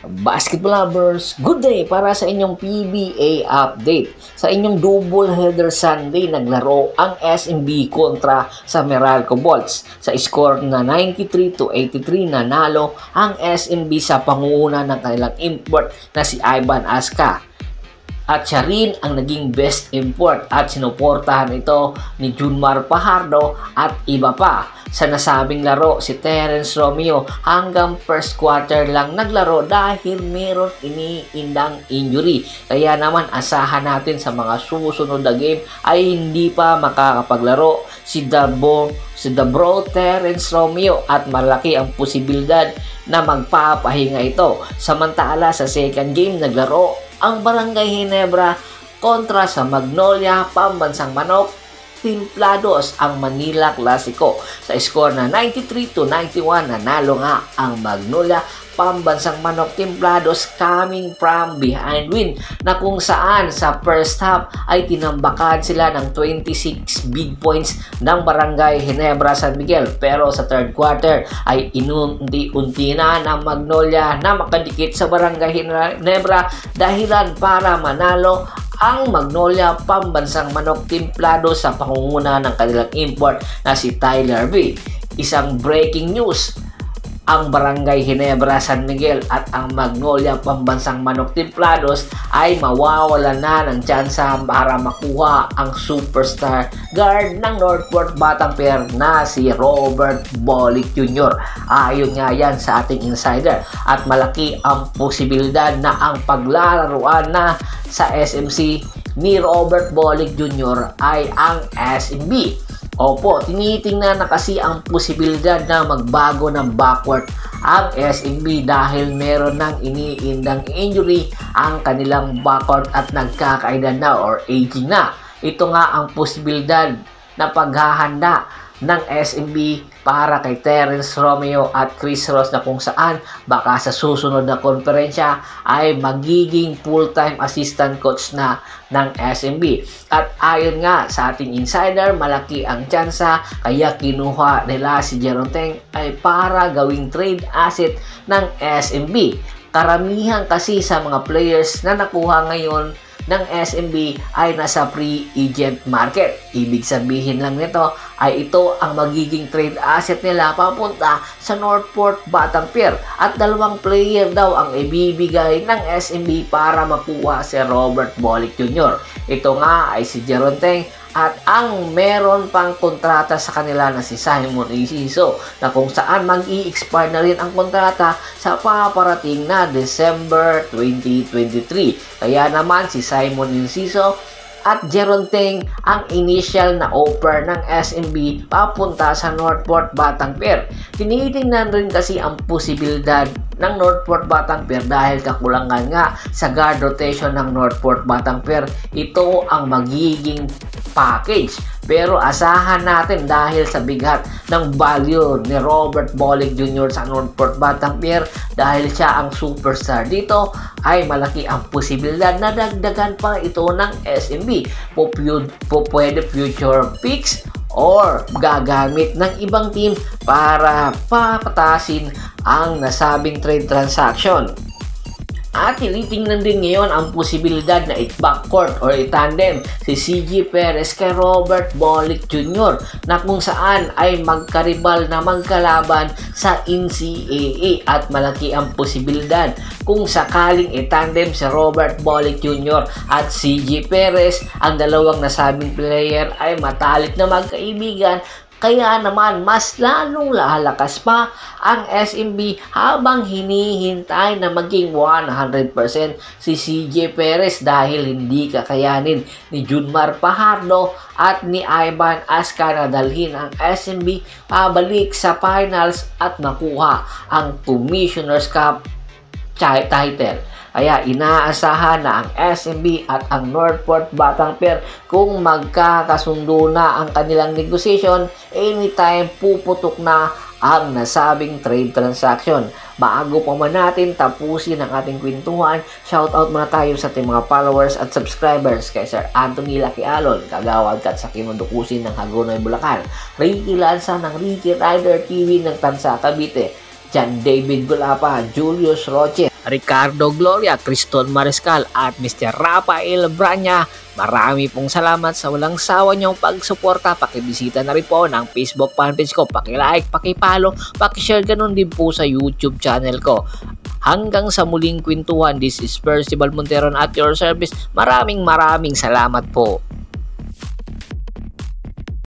Basketball lovers, good day para sa inyong PBA update. Sa inyong double header Sunday, naglaro ang SMB kontra sa Meralco Bolts. Sa score na 93-83, nanalo ang SMB sa pangunguna ng kanilang import na si Ivan Aska. At siya rin ang naging best import at sinuportahan ito ni Junmar Fajardo at iba pa. Sa nasabing laro, si Terence Romeo hanggang first quarter lang naglaro dahil meron iniindang injury. Kaya naman asahan natin sa mga susunod na game ay hindi pa makakapaglaro si The Bro Terence Romeo at malaki ang posibilidad na magpapahinga ito. Samantala sa second game naglaro ang Barangay Ginebra kontra sa Magnolia Pambansang Manok Timplados ang Manila Clasico. Sa score na 93-91, nanalo nga ang Magnolia Pambansang Manok Timplados coming from behind win na kung saan sa first half ay tinambakan sila ng 26 big points ng Barangay Ginebra San Miguel, pero sa third quarter ay inunti-unti na ng Magnolia na makadikit sa Barangay Ginebra dahilan para manalo ang Magnolia Pambansang Manok Timplados sa pangunguna ng kanilang import na si Tyler B. Isang breaking news, ang Barangay Ginebra San Miguel at ang Magnolia Pambansang Manok Timplados ay mawawalan na ng tsansa para makuha ang superstar guard ng Northport Batanguer na si Robert Bolick Jr. Ayon nga yan sa ating insider at malaki ang posibilidad na ang paglalaruan na sa SMC ni Robert Bolick Jr. ay ang SMB. Opo, tinitingnan na kasi ang posibilidad na magbago ng backcourt ang SMB dahil meron ng iniindang injury ang kanilang backcourt at nagkakaedad na or aging na. Ito nga ang posibilidad na paghahanda ng SMB para kay Terence Romeo at Chris Ross na kung saan baka sa susunod na konferensya ay magiging full-time assistant coach na ng SMB. At ayon nga sa ating insider, malaki ang tsansa kaya kinuha nila si Jeron Teng ay para gawing trade asset ng SMB. Karamihan kasi sa mga players na nakuha ngayon ng SMB ay nasa free agent market. Ibig sabihin lang nito ay ito ang magiging trade asset nila papunta sa Northport Batanguer at dalawang player daw ang ibibigay ng SMB para makuha si Robert Bolick Jr. Ito nga ay si Jeron Teng at ang meron pang kontrata sa kanila na si Simon Enciso na kung saan mag-i-expire na rin ang kontrata sa paparating na December 2023. Kaya naman si Simon Enciso at Jeron Teng ang initial na offer ng SMB papunta sa Northport Batanguer. Tinitingnan rin kasi ang posibilidad ng Northport Batanguer dahil kakulangan nga sa guard rotation ng Northport Batanguer. Ito ang magiging package. Pero asahan natin dahil sa bigat ng value ni Robert Bolick Jr. sa Northport Batanguer dahil siya ang superstar dito ay malaki ang posibilidad na dagdagan pa ito ng SMB. Pwede future picks or gagamit ng ibang team para papatasin ang nasabing trade transaction. At tinitingnan din ngayon ang posibilidad na i-backcourt or i-tandem si CJ Perez kay Robert Bolick Jr. na kung saan ay magkaribal na magkalaban sa NCAA at malaki ang posibilidad kung sakaling i-tandem si Robert Bolick Jr. at CJ Perez, ang dalawang nasabing player ay matalik na magkaibigan. Kaya naman mas lalong lalakas pa ang SMB habang hinihintay na maging 100% si CJ Perez dahil hindi kakayanin ni Junmar Fajardo at ni Ivan Aska na dalhin ang SMB pabalik sa finals at makuha ang Commissioner's Cup title. Kaya inaasahan na ang SMB at ang Northport Batanguer kung magkakasundo na ang kanilang negotiation, anytime puputok na ang nasabing trade transaction. Bago pa man natin tapusin ang ating kwentuhan, shoutout muna tayo sa ating mga followers at subscribers kay Sir Anthony Laquialon, Kagawad Kat sa Kinudukusin ng Hagonoy, Bulacan, Ricky Lanza ng Ricky Rider TV ng Tansa, Cavite, John David Gulapa, Julius Roche, Ricardo Gloria, Criston Mariscal at Mr. Rafael Branya. Marami pong salamat sa walang sawa niyong pagsuporta. Pakibisita na rin po ng Facebook fanpage ko. Pakilike, pakipollow, pakishare, ganun din po sa YouTube channel ko. Hanggang sa muling kwentuhan, this is Percival Monteron at your service. Maraming salamat po.